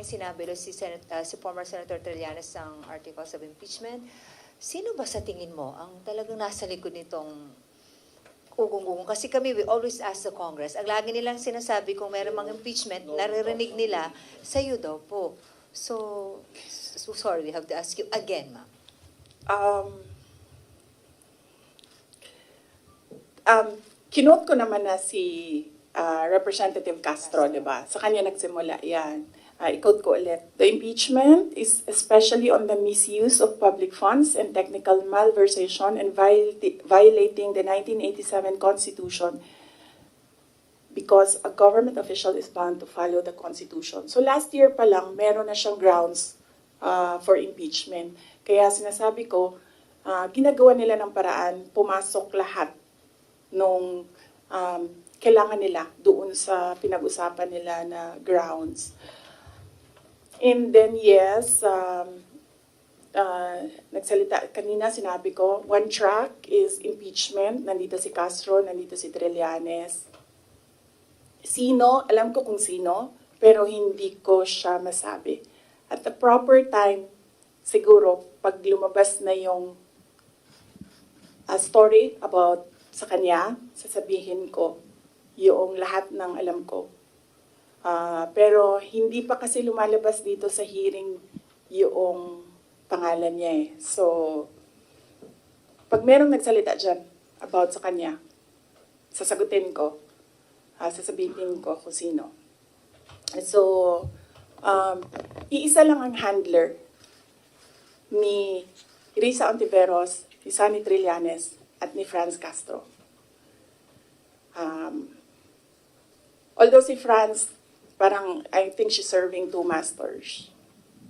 yung sinabi doon si former Senator Trillanes ng articles of impeachment, sino ba sa tingin mo ang talagang nasa likod nitong ugong-ugong? Kasi kami, we always ask the Congress. Ang lagi nilang sinasabi kung meron mang impeachment, naririnig nila, sa'yo daw po. So sorry, we have to ask you again, ma'am. Kinote ko naman na si Representative Castro, di ba? Sa kanya nagsimula yan. I-quote ko ulit. The impeachment is especially on the misuse of public funds and technical malversation and violating the 1987 Constitution because a government official is bound to follow the Constitution. So last year pa lang, meron na siyang grounds for impeachment. Kaya sinasabi ko, ginagawa nila ng paraan, pumasok lahat nung kailangan nila doon sa pinag-usapan nila na grounds. And then yes, nagsalita, kanina sinabi ko, one track is impeachment. Nandito si Castro, nandito si Trillanes. Sino, alam ko kung sino, pero hindi ko siya masabi. At the proper time, siguro, pag lumabas na yung story about sa kanya, sasabihin ko yung lahat ng alam ko. Pero hindi pa kasi lumalabas dito sa hearing yung pangalan niya eh. So, pag merong nagsalita dyan about sa kanya, sasagutin ko, sasabihin ko kung sino. So, iisa lang ang handler ni Risa Ontiveros, ni Sonny Trillanes, at ni Franz Castro. Although si Franz, parang I think she's serving two masters.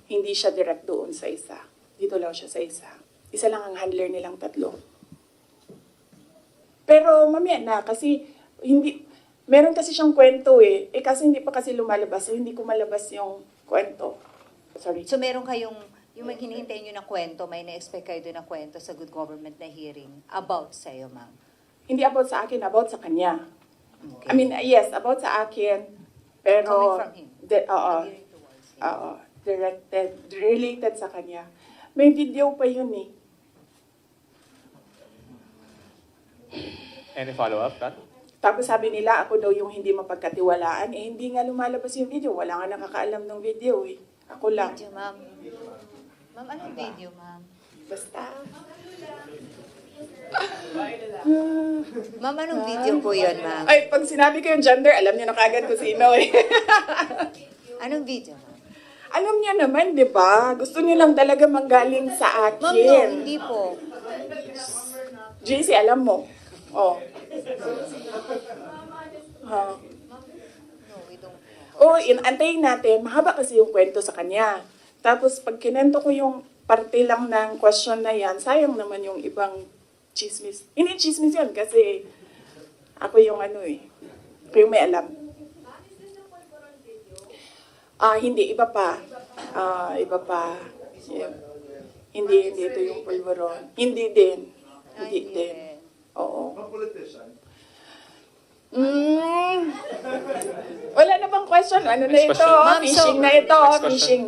Hindi siya direct doon sa isa. Dito lang siya sa isa. Isa lang ang handler nilang tatlo. Pero mamaya na, kasi hindi, meron kasi siyang kwento eh. Kasi hindi pa kasi lumalabas, so hindi ko malabas yung kwento. Sorry. So meron kayong, yung hinihintay nyo na kwento, may na-expect kayo doon na kwento sa good government na hearing about sa'yo, ma'am? Hindi about sa akin, about sa kanya. Okay. I mean, yes, about sa akin, pero Coming from him? Gearing towards him. Directed, related sa kanya. May video pa yun eh. Any follow-up, Kat? Tapos sabi nila, ako daw yung hindi mapagkatiwalaan. Eh, hindi nga lumalabas yung video. Wala nga nakakaalam ng video eh. Ako lang. Video, ma'am. Ma'am, anong video, ma'am? Basta. Ma'am, anong video po yun, ma'am? Ay, pag sinabi ko yung gender, alam niyo na kagad kung sino eh. Anong video, ma'am? Alam niya naman, di ba? Gusto niyo lang talaga manggaling sa akin. Ma'am, no, hindi po. JC, alam mo. Oh. No, we don't. Antayin natin. Mahaba kasi yung kwento sa kanya. Tapos pag kinento ko yung parte lang ng question na yan, sayang naman yung ibang chismis. Hindi chismis yun kasi ako yung ano eh. Ako yung may alam. Hindi. Iba pa. Iba pa. Yeah. Hindi ito yung pulveron. Hindi din. Hindi din. Oo. Wala na bang question? Ano na Next ito? question. Ma'am, Fishing so- na ito. Next question. Fishing.